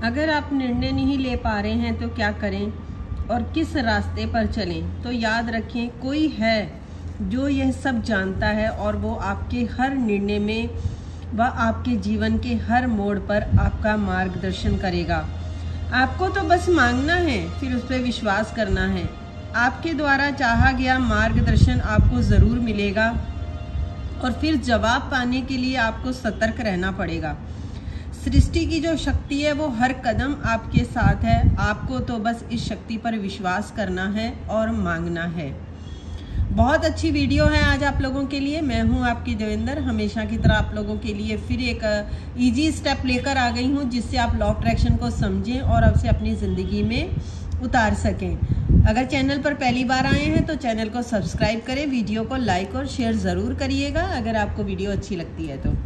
अगर आप निर्णय नहीं ले पा रहे हैं तो क्या करें और किस रास्ते पर चलें, तो याद रखें कोई है जो यह सब जानता है और वो आपके हर निर्णय में व आपके जीवन के हर मोड़ पर आपका मार्गदर्शन करेगा। आपको तो बस मांगना है, फिर उस पर विश्वास करना है। आपके द्वारा चाहा गया मार्गदर्शन आपको ज़रूर मिलेगा और फिर जवाब पाने के लिए आपको सतर्क रहना पड़ेगा। सृष्टि की जो शक्ति है वो हर कदम आपके साथ है। आपको तो बस इस शक्ति पर विश्वास करना है और मांगना है। बहुत अच्छी वीडियो है आज आप लोगों के लिए। मैं हूं आपकी देवेंद्र, हमेशा की तरह आप लोगों के लिए फिर एक इजी स्टेप लेकर आ गई हूं, जिससे आप लॉ ऑफ अट्रैक्शन को समझें और उसे अपनी ज़िंदगी में उतार सकें। अगर चैनल पर पहली बार आए हैं तो चैनल को सब्सक्राइब करें, वीडियो को लाइक और शेयर ज़रूर करिएगा अगर आपको वीडियो अच्छी लगती है तो।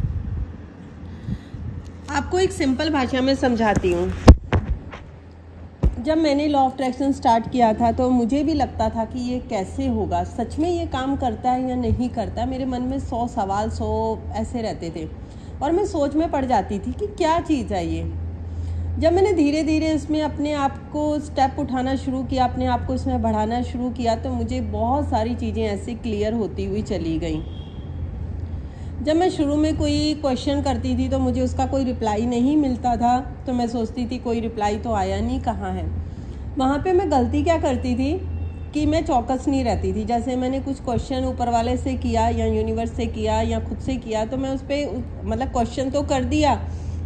आपको एक सिंपल भाषा में समझाती हूँ। जब मैंने लॉ ऑफ अट्रैक्शन स्टार्ट किया था तो मुझे भी लगता था कि ये कैसे होगा, सच में ये काम करता है या नहीं करता। मेरे मन में 100 सवाल 100 ऐसे रहते थे और मैं सोच में पड़ जाती थी कि क्या चीज़ है ये। जब मैंने धीरे धीरे इसमें अपने आप को स्टेप उठाना शुरू किया, अपने आप को इसमें बढ़ाना शुरू किया, तो मुझे बहुत सारी चीज़ें ऐसे क्लियर होती हुई चली गई। जब मैं शुरू में कोई क्वेश्चन करती थी तो मुझे उसका कोई रिप्लाई नहीं मिलता था, तो मैं सोचती थी कोई रिप्लाई तो आया नहीं, कहाँ है। वहाँ पे मैं गलती क्या करती थी कि मैं चौकस नहीं रहती थी। जैसे मैंने कुछ क्वेश्चन ऊपर वाले से किया या यूनिवर्स से किया या खुद से किया, तो मैं उस पर मतलब क्वेश्चन तो कर दिया,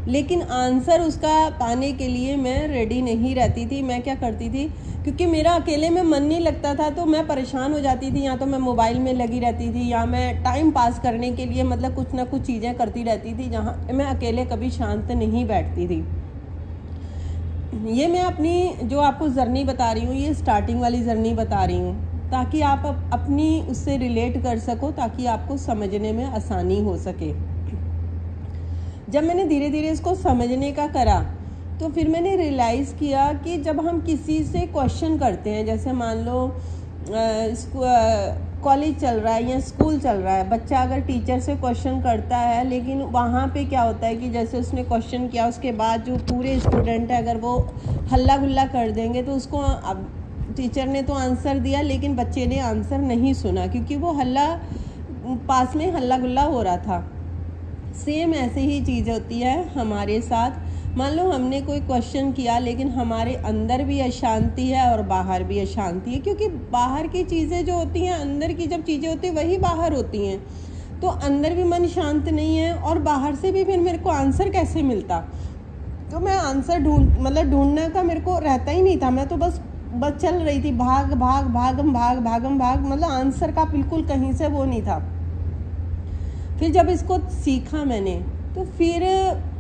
लेकिन आंसर उसका पाने के लिए मैं रेडी नहीं रहती थी। मैं क्या करती थी, क्योंकि मेरा अकेले में मन नहीं लगता था तो मैं परेशान हो जाती थी। या तो मैं मोबाइल में लगी रहती थी या मैं टाइम पास करने के लिए मतलब कुछ ना कुछ चीज़ें करती रहती थी, जहाँ मैं अकेले कभी शांत नहीं बैठती थी। ये मैं अपनी जो आपको जर्नी बता रही हूँ, ये स्टार्टिंग वाली जर्नी बता रही हूँ, ताकि आप अपनी उससे रिलेट कर सको, ताकि आपको समझने में आसानी हो सके। जब मैंने धीरे धीरे इसको समझने का करा तो फिर मैंने रियलाइज़ किया कि जब हम किसी से क्वेश्चन करते हैं, जैसे मान लो कॉलेज चल रहा है या स्कूल चल रहा है, बच्चा अगर टीचर से क्वेश्चन करता है, लेकिन वहाँ पे क्या होता है कि जैसे उसने क्वेश्चन किया उसके बाद जो पूरे स्टूडेंट है अगर वो हल्ला गुल्ला कर देंगे तो उसको अब टीचर ने तो आंसर दिया लेकिन बच्चे ने आंसर नहीं सुना, क्योंकि वो पास में हल्ला गुल्ला हो रहा था। सेम ऐसे ही चीज़ होती है हमारे साथ। मान लो हमने कोई क्वेश्चन किया लेकिन हमारे अंदर भी अशांति है और बाहर भी अशांति है, क्योंकि बाहर की चीज़ें जो होती हैं, अंदर की जब चीज़ें होती हैं वही बाहर होती हैं। तो अंदर भी मन शांत नहीं है और बाहर से भी फिर मेरे को आंसर कैसे मिलता। तो मैं आंसर ढूंढने का मेरे को रहता ही नहीं था। मैं तो बस चल रही थी, भागम भाग, मतलब आंसर का बिल्कुल कहीं से वो नहीं था। फिर जब इसको सीखा मैंने, तो फिर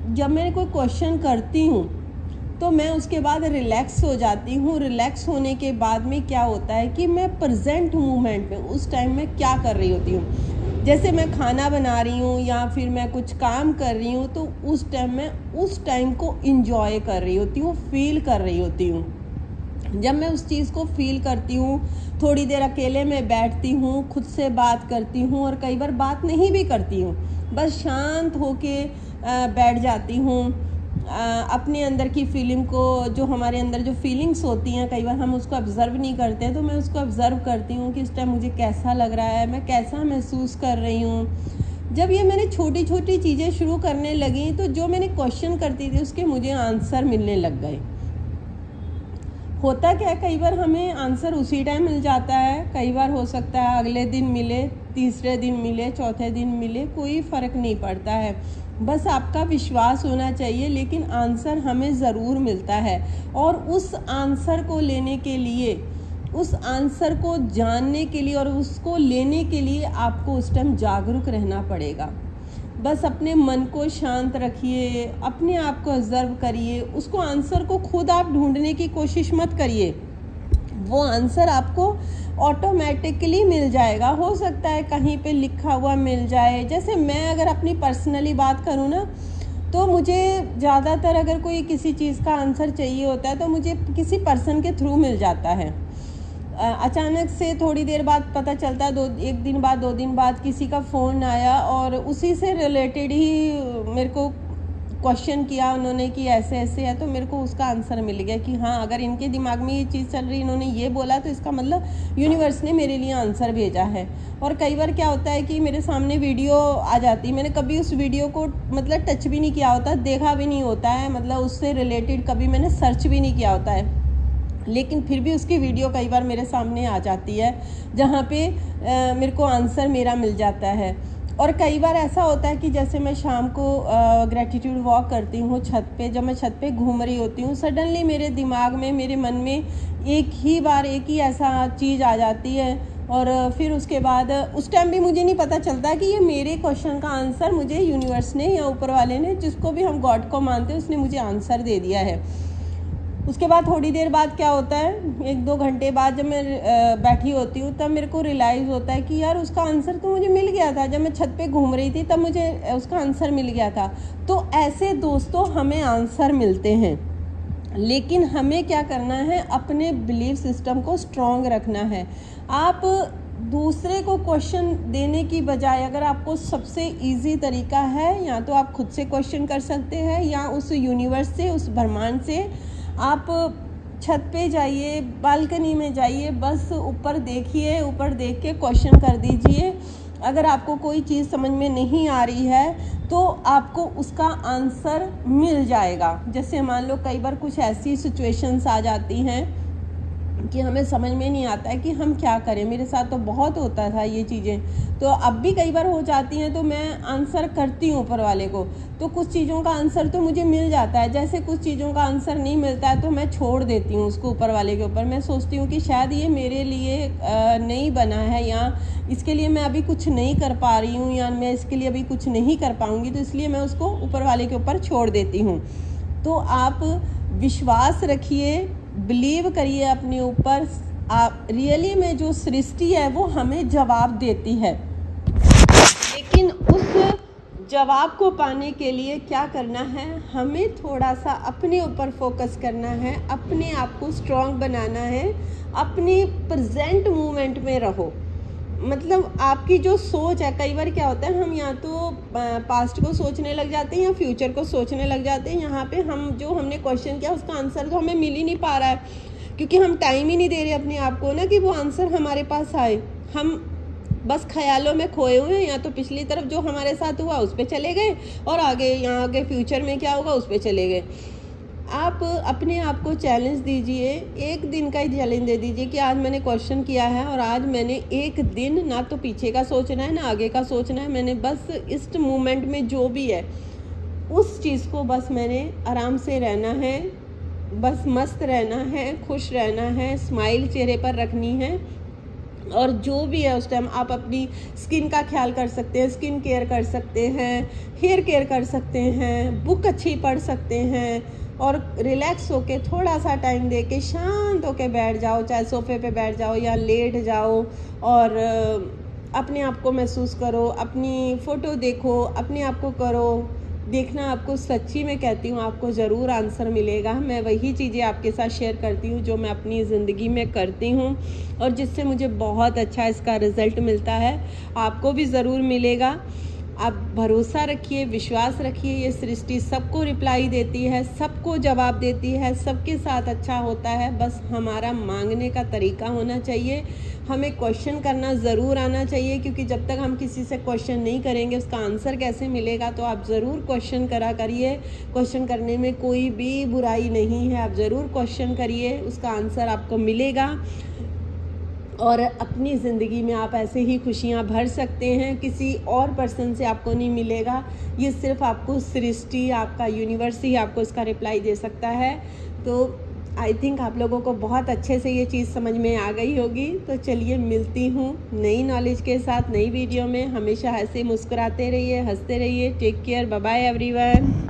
जब मैं कोई क्वेश्चन करती हूँ तो मैं उसके बाद रिलैक्स हो जाती हूँ। रिलैक्स होने के बाद में क्या होता है कि मैं प्रेजेंट मोमेंट में उस टाइम में क्या कर रही होती हूँ। जैसे मैं खाना बना रही हूँ या फिर मैं कुछ काम कर रही हूँ, तो उस टाइम मैं उस टाइम को इंजॉय कर रही होती हूँ, फील कर रही होती हूँ। जब मैं उस चीज़ को फील करती हूँ, थोड़ी देर अकेले में बैठती हूँ, खुद से बात करती हूँ और कई बार बात नहीं भी करती हूँ, बस शांत होके बैठ जाती हूँ। अपने अंदर की फीलिंग को, जो हमारे अंदर जो फीलिंग्स होती हैं, कई बार हम उसको ऑब्ज़र्व नहीं करते हैं, तो मैं उसको ऑब्ज़र्व करती हूँ कि इस टाइम मुझे कैसा लग रहा है, मैं कैसा महसूस कर रही हूँ। जब ये मैंने छोटी छोटी चीज़ें शुरू करने लगी तो जो मैंने क्वेश्चन करती थी उसके मुझे आंसर मिलने लग गए। होता क्या है, कई बार हमें आंसर उसी टाइम मिल जाता है, कई बार हो सकता है अगले दिन मिले, तीसरे दिन मिले, चौथे दिन मिले, कोई फ़र्क नहीं पड़ता है। बस आपका विश्वास होना चाहिए, लेकिन आंसर हमें ज़रूर मिलता है। और उस आंसर को लेने के लिए, उस आंसर को जानने के लिए और उसको लेने के लिए आपको उस टाइम जागरूक रहना पड़ेगा। बस अपने मन को शांत रखिए, अपने आप को ऑब्जर्व करिए, उसको आंसर को खुद आप ढूंढने की कोशिश मत करिए, वो आंसर आपको ऑटोमेटिकली मिल जाएगा। हो सकता है कहीं पे लिखा हुआ मिल जाए। जैसे मैं अगर अपनी पर्सनली बात करूँ ना, तो मुझे ज़्यादातर अगर कोई किसी चीज़ का आंसर चाहिए होता है तो मुझे किसी पर्सन के थ्रू मिल जाता है। अचानक से थोड़ी देर बाद पता चलता है, एक दिन बाद 2 दिन बाद किसी का फ़ोन आया और उसी से रिलेटेड ही मेरे को क्वेश्चन किया उन्होंने कि ऐसे ऐसे है, तो मेरे को उसका आंसर मिल गया कि हाँ, अगर इनके दिमाग में ये चीज़ चल रही, इन्होंने ये बोला, तो इसका मतलब यूनिवर्स ने मेरे लिए आंसर भेजा है। और कई बार क्या होता है कि मेरे सामने वीडियो आ जाती है, मैंने कभी उस वीडियो को मतलब टच भी नहीं किया होता, देखा भी नहीं होता है, मतलब उससे रिलेटेड कभी मैंने सर्च भी नहीं किया होता है, लेकिन फिर भी उसकी वीडियो कई बार मेरे सामने आ जाती है जहाँ पे मेरे को आंसर मेरा मिल जाता है। और कई बार ऐसा होता है कि जैसे मैं शाम को ग्रेटिट्यूड वॉक करती हूँ छत पे, जब मैं छत पे घूम रही होती हूँ, सडनली मेरे दिमाग में, मेरे मन में एक ही ऐसा चीज़ आ जाती है, और फिर उसके बाद उस टाइम भी मुझे नहीं पता चलता कि ये मेरे क्वेश्चन का आंसर मुझे यूनिवर्स ने या ऊपर वाले ने, जिसको भी हम गॉड को मानते हैं, उसने मुझे आंसर दे दिया है। उसके बाद थोड़ी देर बाद क्या होता है, 1-2 घंटे बाद जब मैं बैठी होती हूँ, तब मेरे को रियलाइज़ होता है कि यार उसका आंसर तो मुझे मिल गया था, जब मैं छत पे घूम रही थी तब मुझे उसका आंसर मिल गया था। तो ऐसे दोस्तों हमें आंसर मिलते हैं, लेकिन हमें क्या करना है, अपने बिलीफ सिस्टम को स्ट्रॉन्ग रखना है। आप दूसरे को क्वेश्चन देने की बजाय, अगर आपको सबसे इजी तरीका है, या तो आप खुद से क्वेश्चन कर सकते हैं, या उस यूनिवर्स से, उस ब्रह्मांड से आप छत पे जाइए, बालकनी में जाइए, बस ऊपर देखिए, ऊपर देख के क्वेश्चन कर दीजिए। अगर आपको कोई चीज़ समझ में नहीं आ रही है तो आपको उसका आंसर मिल जाएगा। जैसे मान लो कई बार कुछ ऐसी सिचुएशंस आ जाती हैं कि हमें समझ में नहीं आता है कि हम क्या करें। मेरे साथ तो बहुत होता था ये चीज़ें, तो अब भी कई बार हो जाती हैं, तो मैं आंसर करती हूँ ऊपर वाले को, तो कुछ चीज़ों का आंसर तो मुझे मिल जाता है। जैसे कुछ चीज़ों का आंसर नहीं मिलता है तो मैं छोड़ देती हूँ उसको ऊपर वाले के ऊपर। मैं सोचती हूँ कि शायद ये मेरे लिए नहीं बना है, या इसके लिए मैं अभी कुछ नहीं कर पा रही हूँ, या मैं इसके लिए अभी कुछ नहीं कर पाऊँगी, तो इसलिए मैं उसको ऊपर वाले के ऊपर छोड़ देती हूँ। तो आप विश्वास रखिए, बिलीव करिए अपने ऊपर। आप रियली में जो सृष्टि है वो हमें जवाब देती है, लेकिन उस जवाब को पाने के लिए क्या करना है, हमें थोड़ा सा अपने ऊपर फोकस करना है, अपने आप को स्ट्रॉन्ग बनाना है, अपने प्रेजेंट मोमेंट में रहो। मतलब आपकी जो सोच है, कई बार क्या होता है, हम या तो पास्ट को सोचने लग जाते हैं या फ्यूचर को सोचने लग जाते हैं। यहाँ पे हम जो हमने क्वेश्चन किया उसका आंसर तो हमें मिल ही नहीं पा रहा है, क्योंकि हम टाइम ही नहीं दे रहे अपने आप को ना कि वो आंसर हमारे पास आए। हम बस ख्यालों में खोए हुए हैं, या तो पिछली तरफ जो हमारे साथ हुआ उस पर चले गए, और आगे यहाँ आगे फ्यूचर में क्या होगा उस पर चले गए। आप अपने आप को चैलेंज दीजिए, एक दिन का ही चैलेंज दे दीजिए कि आज मैंने क्वेश्चन किया है, और आज मैंने एक दिन ना तो पीछे का सोचना है ना आगे का सोचना है, मैंने बस इस मोमेंट में जो भी है उस चीज़ को बस मैंने आराम से रहना है, बस मस्त रहना है, खुश रहना है, स्माइल चेहरे पर रखनी है। और जो भी है उस टाइम आप अपनी स्किन का ख्याल कर सकते हैं, स्किन केयर कर सकते हैं, हेयर केयर कर सकते हैं, बुक अच्छी पढ़ सकते हैं, और रिलैक्स होके थोड़ा सा टाइम दे के शांत होके बैठ जाओ, चाहे सोफे पे बैठ जाओ या लेट जाओ, और अपने आप को महसूस करो, अपनी फ़ोटो देखो, अपने आप को करो। देखना, आपको सच्ची में कहती हूँ, आपको ज़रूर आंसर मिलेगा। मैं वही चीज़ें आपके साथ शेयर करती हूँ जो मैं अपनी ज़िंदगी में करती हूँ, और जिससे मुझे बहुत अच्छा इसका रिज़ल्ट मिलता है। आपको भी ज़रूर मिलेगा। आप भरोसा रखिए, विश्वास रखिए, ये सृष्टि सबको रिप्लाई देती है, सबको जवाब देती है, सबके साथ अच्छा होता है। बस हमारा मांगने का तरीका होना चाहिए, हमें क्वेश्चन करना ज़रूर आना चाहिए, क्योंकि जब तक हम किसी से क्वेश्चन नहीं करेंगे उसका आंसर कैसे मिलेगा। तो आप ज़रूर क्वेश्चन करा करिए, क्वेश्चन करने में कोई भी बुराई नहीं है। आप ज़रूर क्वेश्चन करिए, उसका आंसर आपको मिलेगा, और अपनी ज़िंदगी में आप ऐसे ही खुशियाँ भर सकते हैं। किसी और पर्सन से आपको नहीं मिलेगा, ये सिर्फ आपको सृष्टि, आपका यूनिवर्स ही आपको इसका रिप्लाई दे सकता है। तो आई थिंक आप लोगों को बहुत अच्छे से ये चीज़ समझ में आ गई होगी। तो चलिए, मिलती हूँ नई नॉलेज के साथ नई वीडियो में। हमेशा ऐसे मुस्कुराते रहिए, हंसते रहिए। Take care, bye bye everyone.